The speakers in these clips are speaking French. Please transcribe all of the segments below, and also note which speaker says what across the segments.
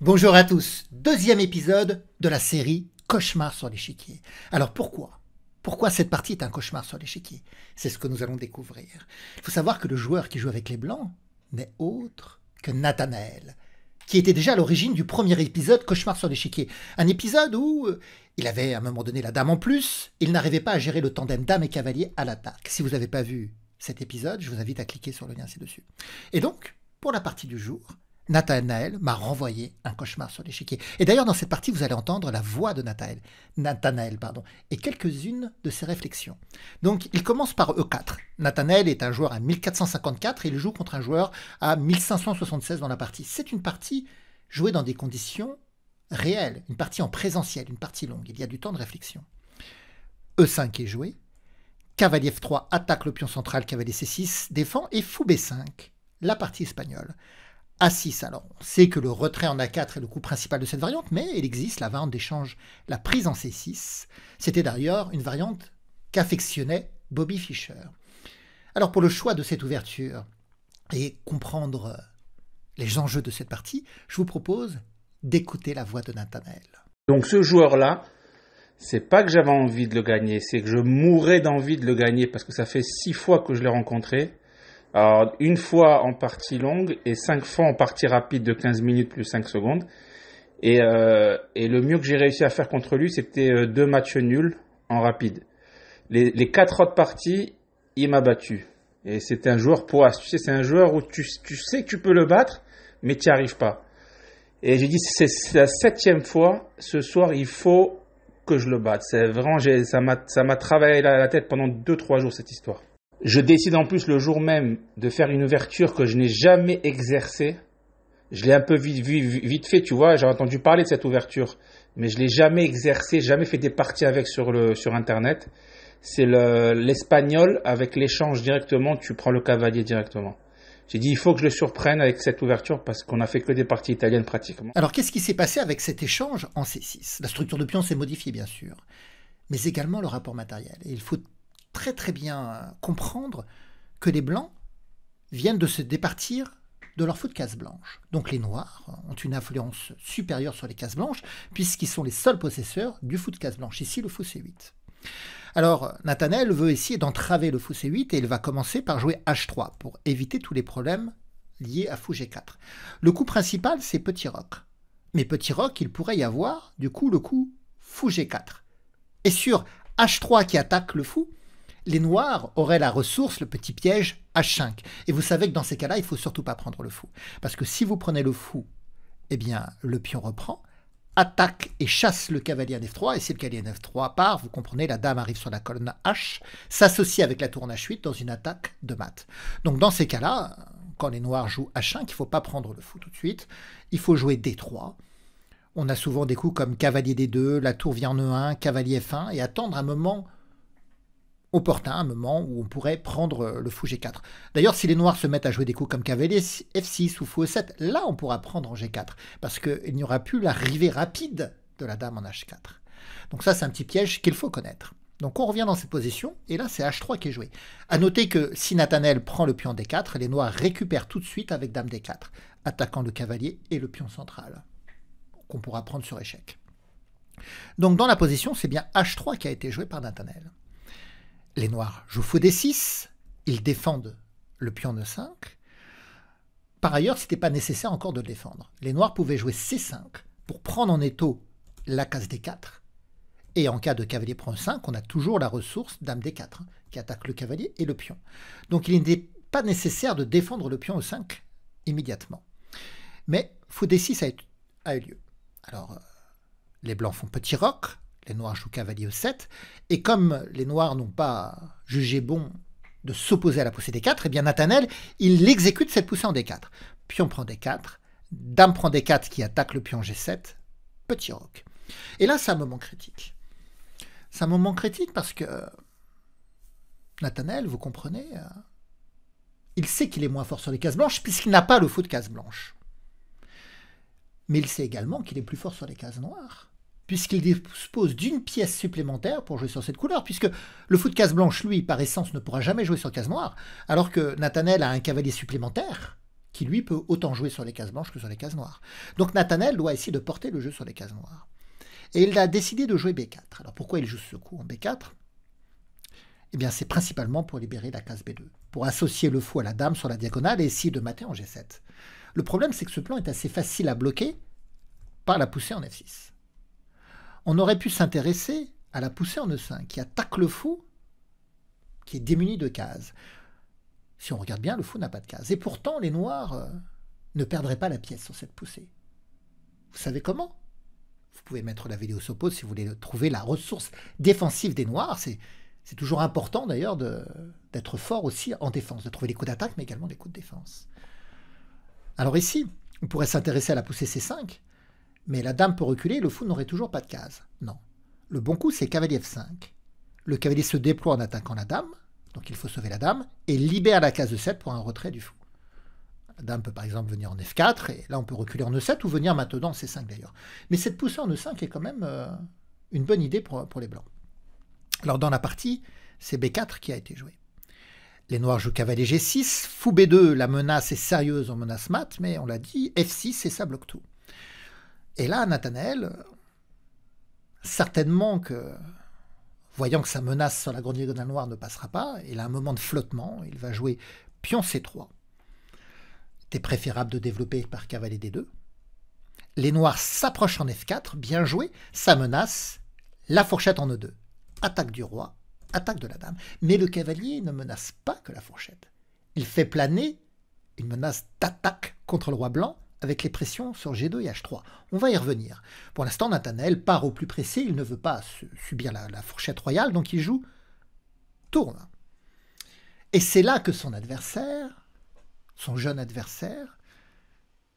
Speaker 1: Bonjour à tous, deuxième épisode de la série Cauchemar sur l'échiquier. Alors pourquoi? Pourquoi cette partie est un cauchemar sur l'échiquier? C'est ce que nous allons découvrir. Il faut savoir que le joueur qui joue avec les Blancs n'est autre que Nathanaël, qui était déjà à l'origine du premier épisode Cauchemar sur l'échiquier. Un épisode où il avait à un moment donné la dame en plus, il n'arrivait pas à gérer le tandem dame et cavalier à l'attaque. Si vous n'avez pas vu cet épisode, je vous invite à cliquer sur le lien ci-dessus. Et donc, pour la partie du jour, Nathanaël m'a renvoyé un cauchemar sur l'échiquier. Et d'ailleurs, dans cette partie, vous allez entendre la voix de Nathanaël, et quelques-unes de ses réflexions. Donc, il commence par E4. Nathanaël est un joueur à 1454 et il joue contre un joueur à 1576 dans la partie. C'est une partie jouée dans des conditions réelles, une partie en présentiel, une partie longue. Il y a du temps de réflexion. E5 est joué. Cavalier F3 attaque le pion central, cavalier C6 défend et fou B5, la partie espagnole. A6, alors on sait que le retrait en A4 est le coup principal de cette variante, mais il existe la variante d'échange, la prise en C6. C'était d'ailleurs une variante qu'affectionnait Bobby Fischer. Alors pour le choix de cette ouverture et comprendre les enjeux de cette partie, je vous propose d'écouter la voix de Nathanaël.
Speaker 2: Donc ce joueur-là, c'est pas que j'avais envie de le gagner, c'est que je mourrais d'envie de le gagner parce que ça fait 6 fois que je l'ai rencontré. Alors, une fois en partie longue et 5 fois en partie rapide de 15 minutes plus 5 secondes. Et le mieux que j'ai réussi à faire contre lui, c'était 2 matchs nuls en rapide. Les 4 autres parties, il m'a battu. Et c'était un joueur poisse. Tu sais, c'est un joueur où tu sais que tu peux le battre, mais tu n'y arrives pas. Et j'ai dit, c'est la 7e fois, ce soir, il faut que je le batte. C'est vraiment, ça m'a travaillé la tête pendant 2-3 jours, cette histoire. Je décide en plus le jour même de faire une ouverture que je n'ai jamais exercée. Je l'ai un peu vite fait, tu vois, j'ai entendu parler de cette ouverture, mais je l'ai jamais exercée, jamais fait des parties avec sur Internet. C'est l'espagnol avec l'échange directement, tu prends le cavalier directement. J'ai dit, il faut que je le surprenne avec cette ouverture parce qu'on a fait que des parties italiennes pratiquement.
Speaker 1: Alors qu'est-ce qui s'est passé avec cet échange en C6? La structure de pion s'est modifiée bien sûr, mais également le rapport matériel. Et il faut très bien comprendre que les Blancs viennent de se départir de leur fou de case blanche. Donc les Noirs ont une influence supérieure sur les cases blanches puisqu'ils sont les seuls possesseurs du fou de case blanche, ici le fou C8. Alors Nathanaël veut essayer d'entraver le fou C8 et il va commencer par jouer H3 pour éviter tous les problèmes liés à fou G4. Le coup principal c'est petit roc. Mais petit roc, il pourrait y avoir du coup le coup fou G4. Et sur H3 qui attaque le fou, les Noirs auraient la ressource, le petit piège H5. Et vous savez que dans ces cas-là, il ne faut surtout pas prendre le fou. Parce que si vous prenez le fou, eh bien, le pion reprend, attaque et chasse le cavalier en F3. Et si le cavalier en F3 part, vous comprenez, la dame arrive sur la colonne H, s'associe avec la tour en H8 dans une attaque de mat. Donc dans ces cas-là, quand les Noirs jouent H5, il ne faut pas prendre le fou tout de suite. Il faut jouer D3. On a souvent des coups comme cavalier D2, la tour vient en E1, cavalier F1, et attendre un moment opportun, un moment où on pourrait prendre le fou G4. D'ailleurs, si les Noirs se mettent à jouer des coups comme cavalier F6 ou fou E7, là on pourra prendre en G4, parce qu'il n'y aura plus l'arrivée rapide de la dame en H4. Donc ça, c'est un petit piège qu'il faut connaître. Donc on revient dans cette position, et là c'est H3 qui est joué. A noter que si Nathanaël prend le pion D4, les Noirs récupèrent tout de suite avec dame D4, attaquant le cavalier et le pion central, qu'on pourra prendre sur échec. Donc dans la position, c'est bien H3 qui a été joué par Nathanaël. Les Noirs jouent fou D6, ils défendent le pion E5. Par ailleurs, ce n'était pas nécessaire encore de le défendre. Les Noirs pouvaient jouer C5 pour prendre en étau la case D4. Et en cas de cavalier prend E5, on a toujours la ressource dame D4 qui attaque le cavalier et le pion. Donc il n'était pas nécessaire de défendre le pion E5 immédiatement. Mais fou D6 a eu lieu. Alors, les Blancs font petit roc. Les Noirs jouent cavalier E7, et comme les Noirs n'ont pas jugé bon de s'opposer à la poussée D4, eh bien Nathanaël, il exécute cette poussée en D4. Pion prend D4, dame prend D4 qui attaque le pion G7, petit roc. Et là, c'est un moment critique. C'est un moment critique parce que Nathanaël, vous comprenez, il sait qu'il est moins fort sur les cases blanches puisqu'il n'a pas le fou de case blanche. Mais il sait également qu'il est plus fort sur les cases noires, puisqu'il dispose d'une pièce supplémentaire pour jouer sur cette couleur, puisque le fou de case blanche, lui, par essence, ne pourra jamais jouer sur case noire, alors que Nathanaël a un cavalier supplémentaire qui lui peut autant jouer sur les cases blanches que sur les cases noires. Donc Nathanaël doit essayer de porter le jeu sur les cases noires. Et il a décidé de jouer B4. Alors pourquoi il joue ce coup en B4 ? Eh bien c'est principalement pour libérer la case B2, pour associer le fou à la dame sur la diagonale et essayer de mater en G7. Le problème c'est que ce plan est assez facile à bloquer par la poussée en F6. On aurait pu s'intéresser à la poussée en E5 qui attaque le fou qui est démuni de cases. Si on regarde bien, le fou n'a pas de cases. Et pourtant, les noirs ne perdraient pas la pièce sur cette poussée. Vous savez comment ? Vous pouvez mettre la vidéo sur pause si vous voulez trouver la ressource défensive des noirs. C'est toujours important d'ailleurs d'être fort aussi en défense, de trouver des coups d'attaque mais également des coups de défense. Alors ici, on pourrait s'intéresser à la poussée C5, mais la dame peut reculer et le fou n'aurait toujours pas de case. Non. Le bon coup, c'est cavalier F5. Le cavalier se déploie en attaquant la dame, donc il faut sauver la dame, et libère la case E7 pour un retrait du fou. La dame peut par exemple venir en F4, et là on peut reculer en E7 ou venir maintenant en C5 d'ailleurs. Mais cette poussée en E5 est quand même une bonne idée pour les blancs. Alors dans la partie, c'est B4 qui a été joué. Les noirs jouent cavalier G6, fou B2, la menace est sérieuse, on menace mat, mais on l'a dit, F6 et ça bloque tout. Et là, Nathanaël, certainement que, voyant que sa menace sur la grande diagonale noire ne passera pas, il a un moment de flottement, il va jouer pion C3. C'était préférable de développer par cavalier D2. Les noirs s'approchent en F4, bien joué, ça menace, la fourchette en E2. Attaque du roi, attaque de la dame. Mais le cavalier ne menace pas que la fourchette. Il fait planer une menace d'attaque contre le roi blanc avec les pressions sur G2 et H3. On va y revenir. Pour l'instant, Nathanaël part au plus pressé, il ne veut pas subir la fourchette royale, donc il joue tourne. Et c'est là que son adversaire, son jeune adversaire,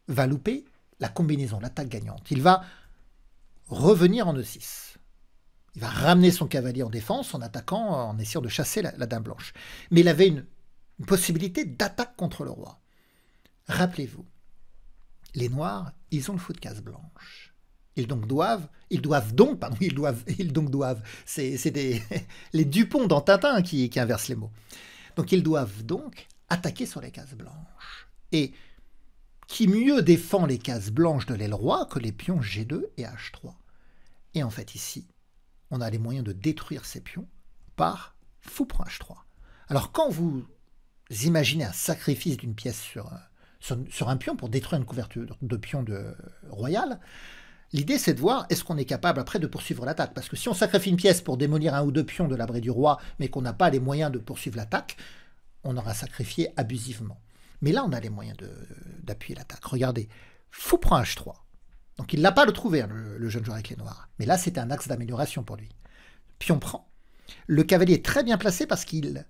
Speaker 1: va louper la combinaison, l'attaque gagnante. Il va revenir en E6. Il va ramener son cavalier en défense en attaquant, en essayant de chasser la dame blanche. Mais il avait une possibilité d'attaque contre le roi. Rappelez-vous, les noirs, ils ont le fou de case blanche. Ils doivent, c'est les Dupont dans Tintin qui inversent les mots. Donc ils doivent donc attaquer sur les cases blanches. Et qui mieux défend les cases blanches de l'aile roi que les pions G2 et H3. Et en fait ici, on a les moyens de détruire ces pions par fou prend H3. Alors quand vous imaginez un sacrifice d'une pièce sur un pion pour détruire une couverture de pion royal, l'idée c'est de voir est-ce qu'on est capable après de poursuivre l'attaque. Parce que si on sacrifie une pièce pour démolir un ou deux pions de l'abri du roi, mais qu'on n'a pas les moyens de poursuivre l'attaque, on aura sacrifié abusivement. Mais là on a les moyens d'appuyer l'attaque. Regardez, fou prend H3. Donc il ne l'a pas trouvé, le jeune joueur avec les noirs. Mais là c'était un axe d'amélioration pour lui. Pion prend. Le cavalier est très bien placé parce qu'il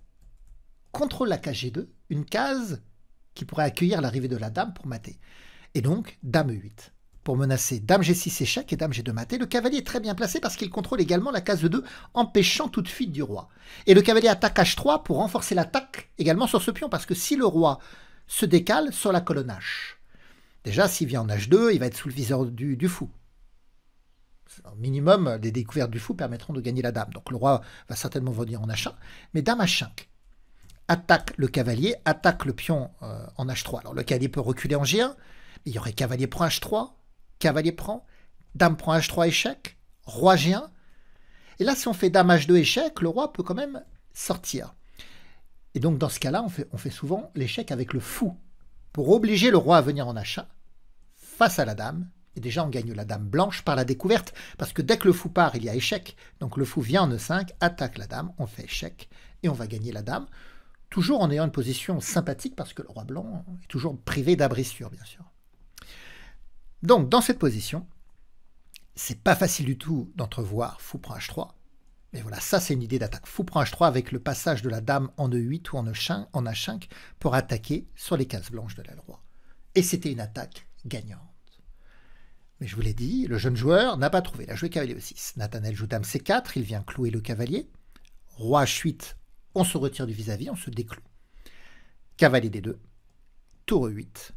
Speaker 1: contrôle la case G2, une case qui pourrait accueillir l'arrivée de la dame pour mater. Et donc, dame E8. Pour menacer dame G6 échec et dame G2 maté, le cavalier est très bien placé parce qu'il contrôle également la case E2, empêchant toute fuite du roi. Et le cavalier attaque H3 pour renforcer l'attaque également sur ce pion, parce que si le roi se décale sur la colonne H, déjà, s'il vient en H2, il va être sous le viseur du fou. Au minimum, des découvertes du fou permettront de gagner la dame. Donc le roi va certainement venir en H1, mais dame H5. Attaque le cavalier, attaque le pion en H3. Alors le cavalier peut reculer en G1, il y aurait cavalier prend H3, cavalier prend, dame prend H3 échec, roi G1. Et là, si on fait dame H2 échec, le roi peut quand même sortir. Et donc dans ce cas-là, on fait souvent l'échec avec le fou, pour obliger le roi à venir en H1 face à la dame. Et déjà, on gagne la dame blanche par la découverte, parce que dès que le fou part, il y a échec. Donc le fou vient en E5, attaque la dame, on fait échec, et on va gagner la dame. Toujours en ayant une position sympathique, parce que le roi blanc est toujours privé d'abrissure, bien sûr. Donc, dans cette position, c'est pas facile du tout d'entrevoir fou prend H3. Mais voilà, ça c'est une idée d'attaque. Fou prend H3 avec le passage de la dame en E8 ou en H5 pour attaquer sur les cases blanches de l'aile roi. Et c'était une attaque gagnante. Mais je vous l'ai dit, le jeune joueur n'a pas trouvé. Il a joué cavalier E6. Nathanaël joue dame C4, il vient clouer le cavalier. Roi H8, on se retire du vis-à-vis, on se décloue. Cavalier D2, tour E8,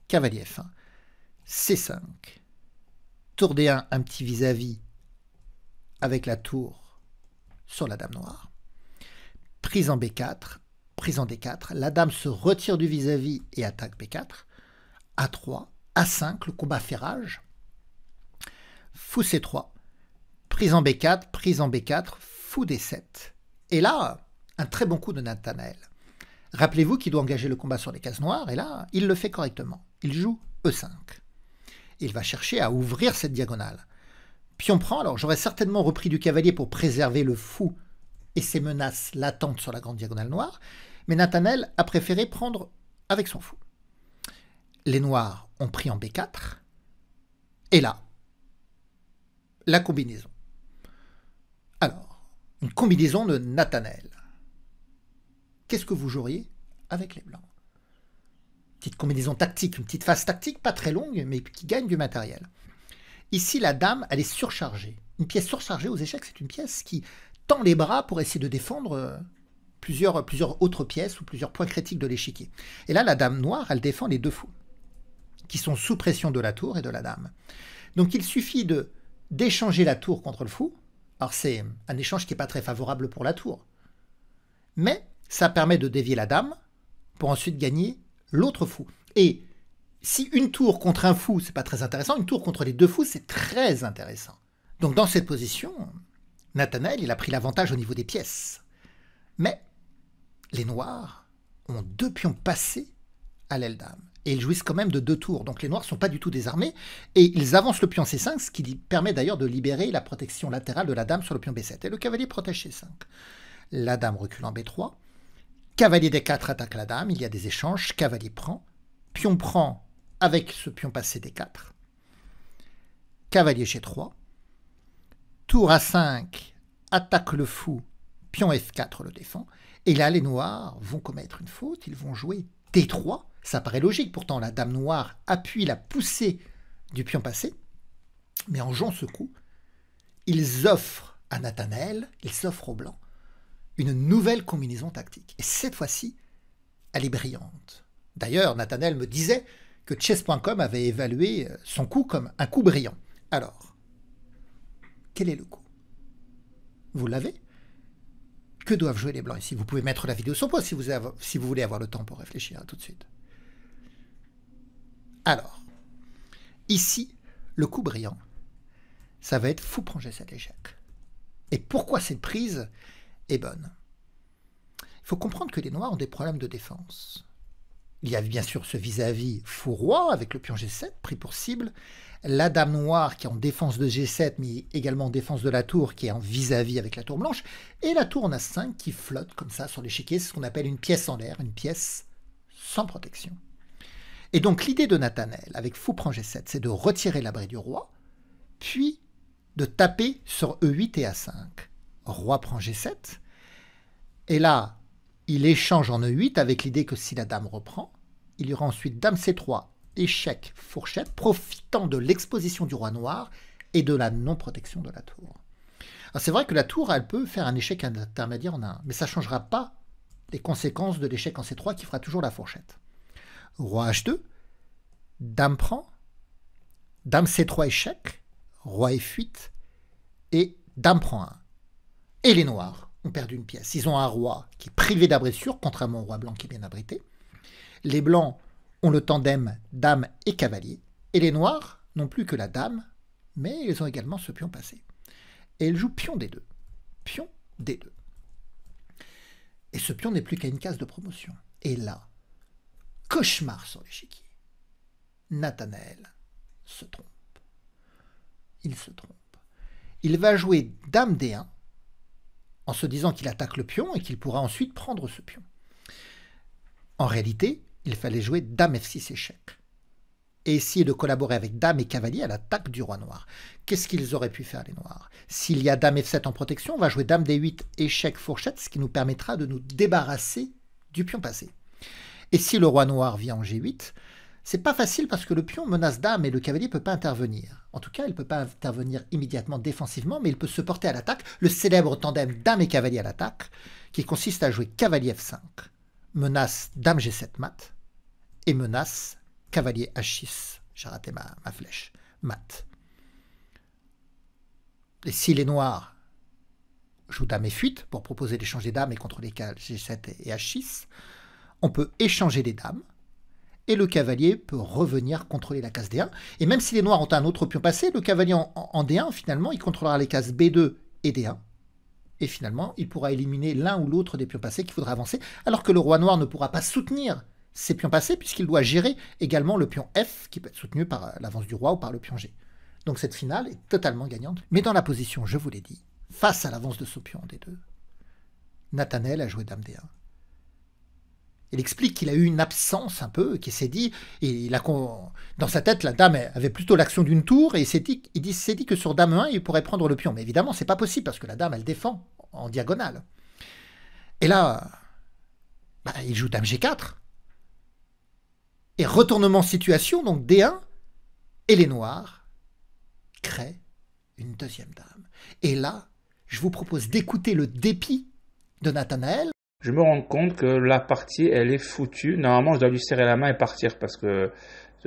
Speaker 1: cavalier F1, C5, tour D1, un petit vis-à-vis avec la tour sur la dame noire. Prise en B4, prise en D4, la dame se retire du vis-à-vis et attaque B4, A3, A5, le combat fait rage, fou C3, prise en B4, fou D7. Et là, un très bon coup de Nathanaël. Rappelez-vous qu'il doit engager le combat sur les cases noires, et là, il le fait correctement. Il joue E5. Il va chercher à ouvrir cette diagonale. Pion prend, alors j'aurais certainement repris du cavalier pour préserver le fou et ses menaces latentes sur la grande diagonale noire, mais Nathanaël a préféré prendre avec son fou. Les noirs ont pris en B4, et là, la combinaison. Alors, une combinaison de Nathanaël. Qu'est-ce que vous joueriez avec les blancs? Petite combinaison tactique, une petite phase tactique, pas très longue, mais qui gagne du matériel. Ici, la dame, elle est surchargée. Une pièce surchargée aux échecs, c'est une pièce qui tend les bras pour essayer de défendre plusieurs autres pièces ou plusieurs points critiques de l'échiquier. Et là, la dame noire, elle défend les deux fous, qui sont sous pression de la tour et de la dame. Donc il suffit d'échanger la tour contre le fou. Alors c'est un échange qui n'est pas très favorable pour la tour. Mais ça permet de dévier la dame pour ensuite gagner l'autre fou. Et si une tour contre un fou, c'est pas très intéressant, une tour contre les deux fous, c'est très intéressant. Donc dans cette position, Nathanaël, il a pris l'avantage au niveau des pièces. Mais les noirs ont deux pions passés à l'aile dame. Et ils jouissent quand même de deux tours. Donc les noirs ne sont pas du tout désarmés. Et ils avancent le pion C5, ce qui permet d'ailleurs de libérer la protection latérale de la dame sur le pion B7. Et le cavalier protège C5. La dame recule en B3. Cavalier D4 attaque la dame. Il y a des échanges. Cavalier prend. Pion prend avec ce pion passé D4. Cavalier G3. Tour A5 attaque le fou. Pion F4 le défend. Et là, les noirs vont commettre une faute. Ils vont jouer D3. Ça paraît logique, pourtant la dame noire appuie la poussée du pion passé. Mais en jouant ce coup, ils offrent à Nathanaël, ils offrent aux blancs, une nouvelle combinaison tactique. Et cette fois-ci, elle est brillante. D'ailleurs, Nathanaël me disait que chess.com avait évalué son coup comme un coup brillant. Alors, quel est le coup? Vous l'avez? Que doivent jouer les blancs ici? Vous pouvez mettre la vidéo sur pause si vous voulez avoir le temps pour réfléchir. À tout de suite. Alors, ici, le coup brillant, ça va être fou prend G7 échec. Et pourquoi cette prise est bonne? Il faut comprendre que les noirs ont des problèmes de défense. Il y a bien sûr ce vis-à-vis fou-roi avec le pion G7 pris pour cible, la dame noire qui est en défense de G7 mais également en défense de la tour qui est en vis-à-vis avec la tour blanche, et la tour en As5 qui flotte comme ça sur l'échiquier, c'est ce qu'on appelle une pièce en l'air, une pièce sans protection. Et donc l'idée de Nathanaël avec fou prend G7, c'est de retirer l'abri du roi, puis de taper sur E8 et A5. Roi prend G7, et là, il échange en E8 avec l'idée que si la dame reprend, il y aura ensuite dame C3, échec, fourchette, profitant de l'exposition du roi noir et de la non-protection de la tour. Alors c'est vrai que la tour, elle peut faire un échec intermédiaire en A1, mais ça ne changera pas les conséquences de l'échec en C3 qui fera toujours la fourchette. Roi H2, dame prend, dame C3 échec, roi F8 et dame prend 1. Et les noirs ont perdu une pièce. Ils ont un roi qui est privé d'abrissure, contrairement au roi blanc qui est bien abrité. Les blancs ont le tandem dame et cavalier. Et les noirs n'ont plus que la dame, mais ils ont également ce pion passé. Et ils jouent pion D2. Pion D2. Et ce pion n'est plus qu'à une case de promotion. Et là, cauchemar sur l'échiquier. Nathanaël se trompe. Il se trompe. Il va jouer dame D1 en se disant qu'il attaque le pion et qu'il pourra ensuite prendre ce pion. En réalité, il fallait jouer dame F6 échec et essayer de collaborer avec dame et cavalier à l'attaque du roi noir. Qu'est-ce qu'ils auraient pu faire les noirs? S'il y a dame F7 en protection, on va jouer dame D8 échec fourchette, ce qui nous permettra de nous débarrasser du pion passé. Et si le roi noir vient en G8, c'est pas facile parce que le pion menace dame et le cavalier ne peut pas intervenir. En tout cas, il ne peut pas intervenir immédiatement défensivement, mais il peut se porter à l'attaque. Le célèbre tandem dame et cavalier à l'attaque, qui consiste à jouer cavalier F5, menace dame G7 mat, et menace cavalier H6. J'ai raté ma flèche. Mat. Et si les noirs joue dame et fuite pour proposer d'échanger dames et contrôler G7 et H6. On peut échanger les dames et le cavalier peut revenir contrôler la case D1. Et même si les noirs ont un autre pion passé, le cavalier en D1, finalement, il contrôlera les cases B2 et D1. Et finalement, il pourra éliminer l'un ou l'autre des pions passés qu'il faudra avancer, alors que le roi noir ne pourra pas soutenir ces pions passés, puisqu'il doit gérer également le pion F, qui peut être soutenu par l'avance du roi ou par le pion G. Donc cette finale est totalement gagnante. Mais dans la position, je vous l'ai dit, face à l'avance de ce pion en D2, Nathanaël a joué dame D1. Il explique qu'il a eu une absence un peu, qu'il s'est dit, et dans sa tête, la dame avait plutôt l'action d'une tour, et il s'est dit que sur dame 1, il pourrait prendre le pion. Mais évidemment, c'est pas possible, parce que la dame, elle défend en diagonale. Et là, il joue dame G4. Et retournement de situation, donc D1, et les noirs créent une deuxième dame. Et là, je vous propose d'écouter le dépit de Nathanaël.
Speaker 2: Je me rends compte que la partie, elle est foutue. Normalement, je dois lui serrer la main et partir parce que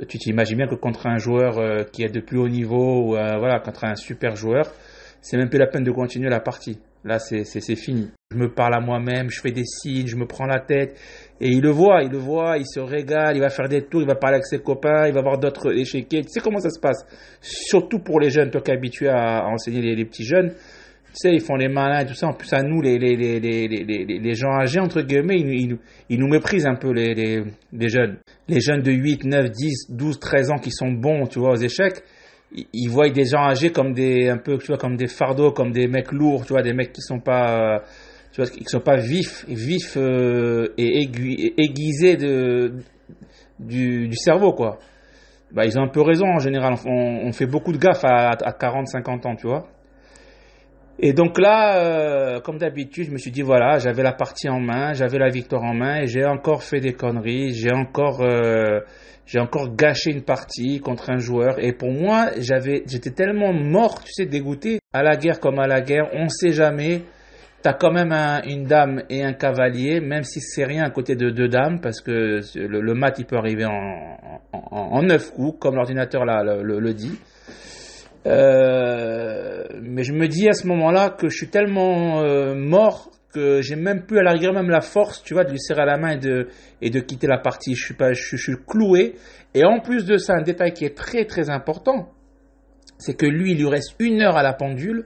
Speaker 2: tu t'imagines bien que contre un joueur qui est de plus haut niveau, ou voilà, contre un super joueur, c'est même plus la peine de continuer la partie. Là, c'est fini. Je me parle à moi-même, je fais des signes, je me prends la tête. Et il le voit, il se régale, il va faire des tours, il va parler avec ses copains, il va voir d'autres échequés. Tu sais comment ça se passe? Surtout pour les jeunes, toi qui es habitué à enseigner les petits jeunes. Tu sais, ils font les malins et tout ça. En plus, à nous, les gens âgés, entre guillemets, ils nous méprisent un peu, les jeunes. Les jeunes de 8, 9, 10, 12, 13 ans qui sont bons, tu vois, aux échecs, ils voient des gens âgés comme comme des fardeaux, comme des mecs lourds, tu vois, des mecs qui sont pas, qui sont pas vifs et aiguisés du cerveau, quoi. Ils ont un peu raison, en général. On fait beaucoup de gaffe à 40, 50 ans, tu vois. Et donc là, comme d'habitude, je me suis dit voilà, j'avais la partie en main, j'avais la victoire en main et j'ai encore fait des conneries, j'ai encore gâché une partie contre un joueur. Et pour moi, j'étais tellement mort, tu sais, dégoûté. À la guerre comme à la guerre, on sait jamais. T'as quand même une dame et un cavalier, même si c'est rien à côté de deux dames, parce que le mat il peut arriver en 9 coups, comme l'ordinateur là le dit. Mais je me dis à ce moment-là que je suis tellement mort que j'ai même plus à la rigueur même la force, tu vois, de lui serrer à la main et de quitter la partie. Je suis cloué. Et en plus de ça, un détail qui est très très important, c'est que lui, il lui reste 1 heure à la pendule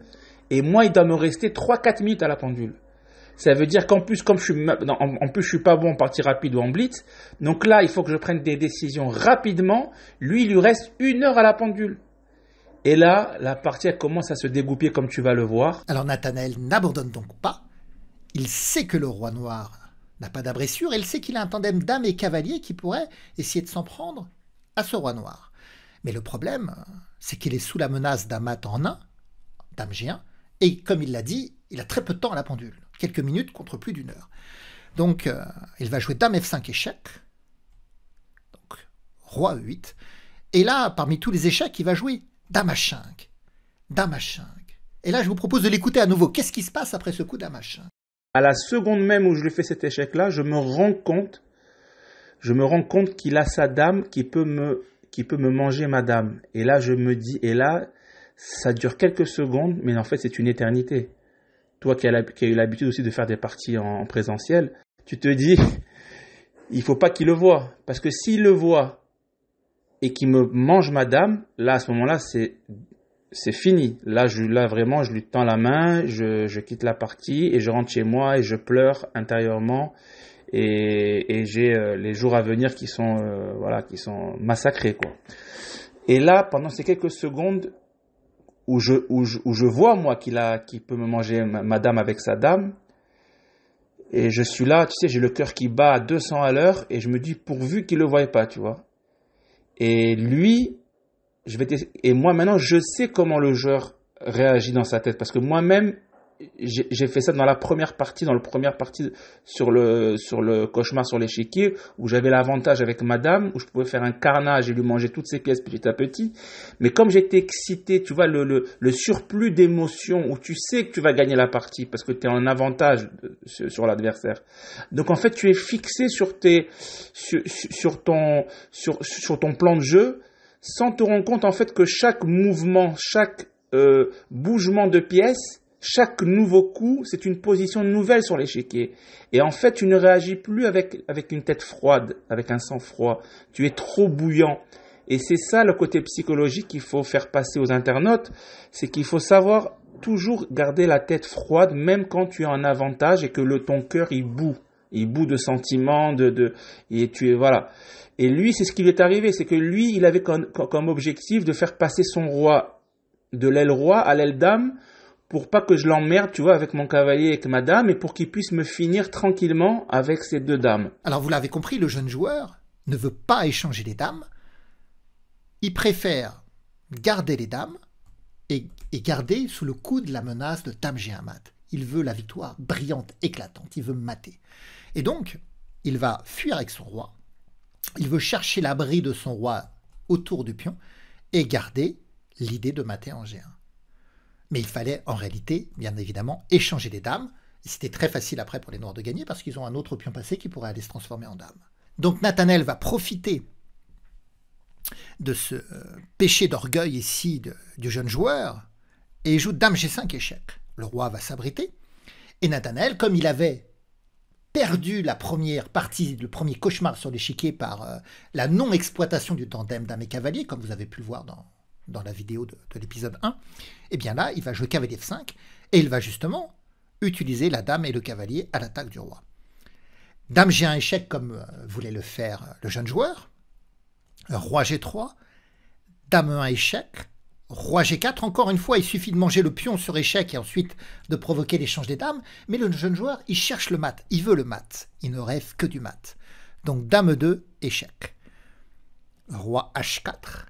Speaker 2: et moi, il doit me rester 3-4 minutes à la pendule. Ça veut dire qu'en plus, comme je suis pas bon en partie rapide ou en blitz, donc là, il faut que je prenne des décisions rapidement. Lui, il lui reste 1 heure à la pendule. Et là, la partie elle commence à se dégoupiller comme tu vas le voir.
Speaker 1: Alors Nathanaël n'abandonne donc pas. Il sait que le roi noir n'a pas d'abressure. Il sait qu'il a un tandem dame et cavalier qui pourrait essayer de s'en prendre à ce roi noir. Mais le problème, c'est qu'il est sous la menace d'un mat en 1, dame G1, et comme il l'a dit, il a très peu de temps à la pendule. Quelques minutes contre plus d'1 heure. Donc, il va jouer dame F5 échec. Donc, roi E8. Et là, parmi tous les échecs, il va jouer dame H5. Dame H5. Et là, je vous propose de l'écouter à nouveau. Qu'est-ce qui se passe après ce coup dame H5?
Speaker 2: À la seconde même où je lui fais cet échec-là, je me rends compte qu'il a sa dame qui peut me manger ma dame. Et là, je me dis, et là, ça dure quelques secondes, mais en fait, c'est une éternité. Toi qui as eu l'habitude aussi de faire des parties en présentiel, tu te dis, il faut pas qu'il le voie. Parce que s'il le voit et qu'il me mange ma dame, là, à ce moment-là, c'est fini. Là, vraiment, je lui tends la main, je quitte la partie et je rentre chez moi et je pleure intérieurement. Et j'ai les jours à venir qui sont massacrés, quoi. Et là, pendant ces quelques secondes où je vois moi qu'il peut me manger ma dame avec sa dame, et je suis là, tu sais, j'ai le cœur qui bat à 200 à l'heure et je me dis pourvu qu'il le voie pas, tu vois. Et lui, et moi maintenant, je sais comment le joueur réagit dans sa tête parce que moi-même, j'ai fait ça dans le première partie sur le cauchemar sur l'échiquier où j'avais l'avantage avec madame, où je pouvais faire un carnage et lui manger toutes ses pièces petit à petit. Mais comme j'étais excité, tu vois, le surplus d'émotions où tu sais que tu vas gagner la partie parce que tu es en avantage sur l'adversaire. Donc en fait, tu es fixé sur ton plan de jeu sans te rendre compte en fait que chaque mouvement, chaque bougement de pièces Chaque nouveau coup, c'est une position nouvelle sur l'échiquier. Et en fait, tu ne réagis plus avec une tête froide, avec un sang froid. Tu es trop bouillant. Et c'est ça le côté psychologique qu'il faut faire passer aux internautes, c'est qu'il faut savoir toujours garder la tête froide, même quand tu es en avantage et que ton cœur il bout de sentiments, et tu es voilà. Et lui, c'est ce qui lui est arrivé, c'est que lui, il avait comme objectif de faire passer son roi de l'aile roi à l'aile dame, pour pas que je l'emmerde, tu vois, avec mon cavalier et avec ma dame, et pour qu'il puisse me finir tranquillement avec ces deux dames.
Speaker 1: Alors vous l'avez compris, le jeune joueur ne veut pas échanger les dames. Il préfère garder les dames et garder sous le coup de la menace de dame G1 mat. Il veut la victoire brillante, éclatante, il veut mater. Et donc, il va fuir avec son roi, il veut chercher l'abri de son roi autour du pion et garder l'idée de mater en G1. Mais il fallait en réalité, bien évidemment, échanger les dames. Et c'était très facile après pour les noirs de gagner parce qu'ils ont un autre pion passé qui pourrait aller se transformer en dame. Donc Nathanaël va profiter de ce péché d'orgueil ici du jeune joueur et il joue dame G5 échec. Le roi va s'abriter et Nathanaël, comme il avait perdu la première partie, le premier cauchemar sur l'échiquier par la non-exploitation du tandem dame et cavalier, comme vous avez pu le voir dans la vidéo de l'épisode 1, et bien là, il va jouer cavalier F5 et il va justement utiliser la dame et le cavalier à l'attaque du roi. Dame G1 échec comme voulait le faire le jeune joueur, roi G3, dame E1 échec, roi G4, encore une fois, il suffit de manger le pion sur échec et ensuite de provoquer l'échange des dames, mais le jeune joueur, il cherche le mat, il veut le mat, il ne rêve que du mat. Donc dame E2, échec. Roi H4,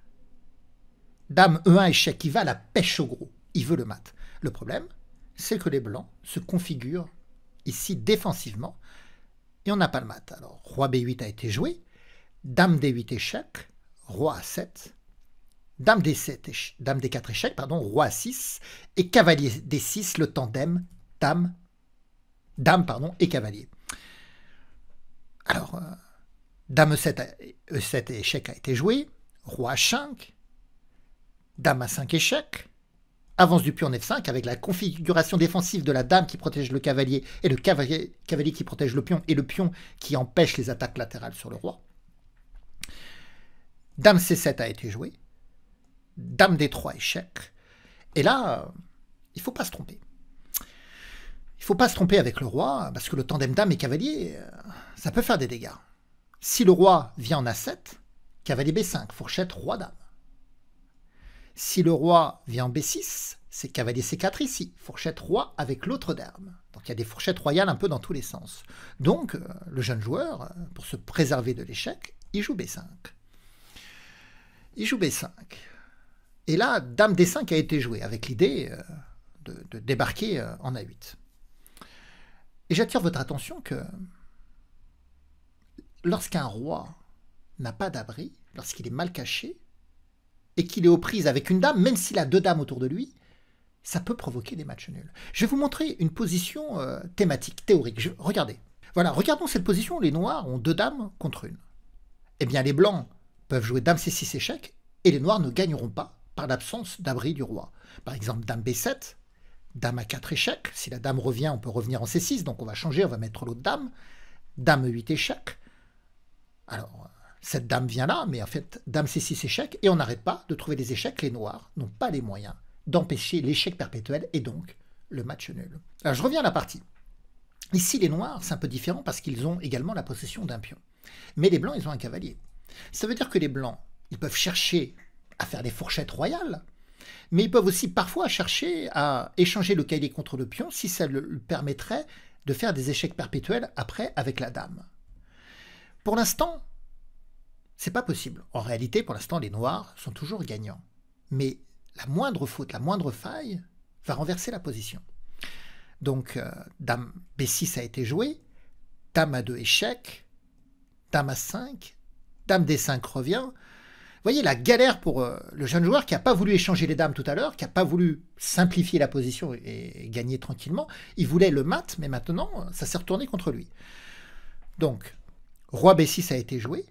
Speaker 1: dame E1 échec, il va à la pêche au gros, il veut le mat. Le problème, c'est que les blancs se configurent ici défensivement et on n'a pas le mat. Alors, roi B8 a été joué, dame D8 échec, roi A7, dame D7, dame D4 échec, pardon, roi A6 et cavalier D6, le tandem dame et cavalier. Alors, dame E7 échec a été joué, roi H5, dame A5 échec, avance du pion en F5 avec la configuration défensive de la dame qui protège le cavalier et le cavalier qui protège le pion et le pion qui empêche les attaques latérales sur le roi. Dame C7 a été joué, dame D3 échec, et là, il ne faut pas se tromper. Il ne faut pas se tromper avec le roi, parce que le tandem dame et cavalier, ça peut faire des dégâts. Si le roi vient en A7, cavalier B5, fourchette roi-dame. Si le roi vient en B6, c'est cavalier C4 ici, fourchette roi avec l'autre dame. Donc il y a des fourchettes royales un peu dans tous les sens. Donc le jeune joueur, pour se préserver de l'échec, il joue B5. Il joue B5. Et là, dame D5 a été jouée avec l'idée de débarquer en A8. Et j'attire votre attention que lorsqu'un roi n'a pas d'abri, lorsqu'il est mal caché, et qu'il est aux prises avec une dame, même s'il a deux dames autour de lui, ça peut provoquer des matchs nuls. Je vais vous montrer une position thématique, théorique. Regardez. Voilà, regardons cette position où les noirs ont deux dames contre une. Eh bien, les blancs peuvent jouer dame C6 échec, et les noirs ne gagneront pas par l'absence d'abri du roi. Par exemple, dame B7, dame A4 échec. Si la dame revient, on peut revenir en C6, donc on va changer, on va mettre l'autre dame. Dame E8 échec. Alors, cette dame vient là, mais en fait, dame C6 échec, et on n'arrête pas de trouver des échecs. Les noirs n'ont pas les moyens d'empêcher l'échec perpétuel et donc le match nul. Alors, je reviens à la partie. Ici, les noirs, c'est un peu différent parce qu'ils ont également la possession d'un pion. Mais les blancs, ils ont un cavalier. Ça veut dire que les blancs, ils peuvent chercher à faire des fourchettes royales, mais ils peuvent aussi parfois chercher à échanger le cavalier contre le pion si ça le permettrait de faire des échecs perpétuels après avec la dame. Pour l'instant, c'est pas possible. En réalité, pour l'instant, les noirs sont toujours gagnants. Mais la moindre faute, la moindre faille va renverser la position. Donc, dame B6 a été jouée, dame A2 échec, dame A5, dame D5 revient. Vous voyez la galère pour le jeune joueur qui n'a pas voulu échanger les dames tout à l'heure, qui n'a pas voulu simplifier la position et gagner tranquillement. Il voulait le mat, mais maintenant, ça s'est retourné contre lui. Donc, roi B6 a été joué.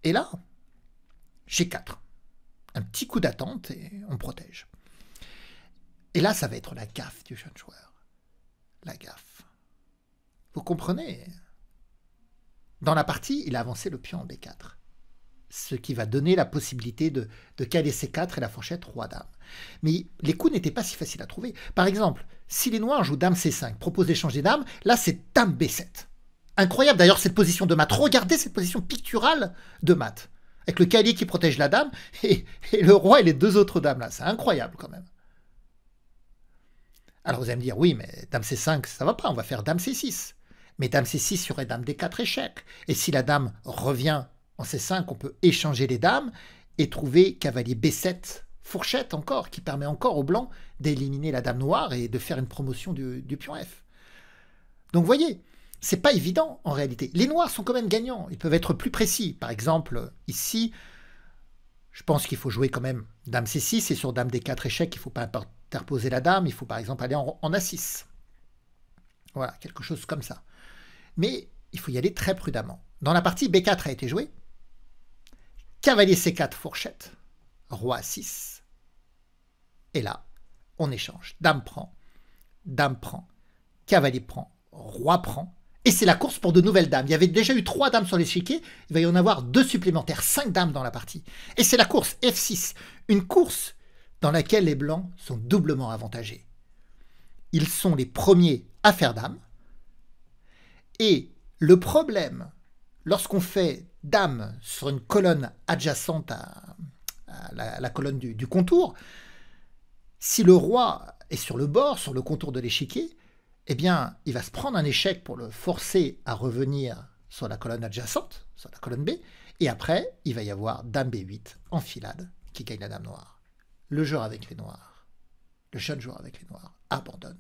Speaker 1: Et là, G4. Un petit coup d'attente et on protège. Et là, ça va être la gaffe du jeune joueur. La gaffe. Vous comprenez? Dans la partie, il a avancé le pion en B4. Ce qui va donner la possibilité de caler C4 et la fourchette Roi-Dame. Mais les coups n'étaient pas si faciles à trouver. Par exemple, si les noirs jouent Dame C5, proposent d'échanger Dame, là c'est Dame B7. Incroyable d'ailleurs cette position de mat. Regardez cette position picturale de mat. Avec le cavalier qui protège la dame et le roi et les deux autres dames là. C'est incroyable quand même. Alors vous allez me dire, oui mais Dame C5 ça va pas, on va faire Dame C6. Mais Dame C6 il y aurait Dame D4 échec. Et si la dame revient en C5, on peut échanger les dames et trouver cavalier B7, fourchette encore, qui permet encore au blanc d'éliminer la dame noire et de faire une promotion du pion F. Donc vous voyez, c'est pas évident en réalité. Les noirs sont quand même gagnants, ils peuvent être plus précis. Par exemple, ici, je pense qu'il faut jouer quand même Dame C6 et sur Dame D4 échec, il ne faut pas interposer la dame, il faut par exemple aller en A6. Voilà, quelque chose comme ça. Mais il faut y aller très prudemment. Dans la partie, B4 a été joué. Cavalier C4 fourchette, Roi A6. Et là, on échange. Dame prend, cavalier prend, Roi prend. Et c'est la course pour de nouvelles dames. Il y avait déjà eu 3 dames sur l'échiquier, il va y en avoir 2 supplémentaires, 5 dames dans la partie. Et c'est la course F6, une course dans laquelle les blancs sont doublement avantagés. Ils sont les premiers à faire dame. Et le problème, lorsqu'on fait dame sur une colonne adjacente à la colonne du contour, si le roi est sur le bord, sur le contour de l'échiquier, eh bien, il va se prendre un échec pour le forcer à revenir sur la colonne adjacente, sur la colonne B, et après, il va y avoir dame B8, enfilade, qui gagne la dame noire. Le joueur avec les noirs, le jeune joueur avec les noirs, abandonne,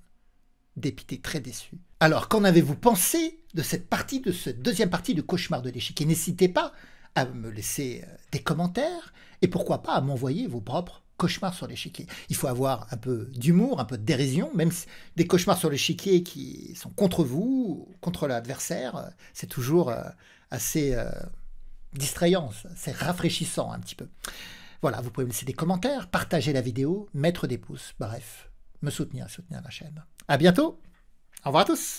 Speaker 1: dépité, très déçu. Alors, qu'en avez-vous pensé de cette partie, de cette deuxième partie du cauchemar de l'échiquier? N'hésitez pas à me laisser des commentaires, et pourquoi pas à m'envoyer vos propres cauchemars sur l'échiquier. Il faut avoir un peu d'humour, un peu de dérision, même des cauchemars sur l'échiquier qui sont contre vous, contre l'adversaire, c'est toujours assez distrayant, c'est rafraîchissant un petit peu. Voilà, vous pouvez me laisser des commentaires, partager la vidéo, mettre des pouces, bref, me soutenir la chaîne. À bientôt, au revoir à tous.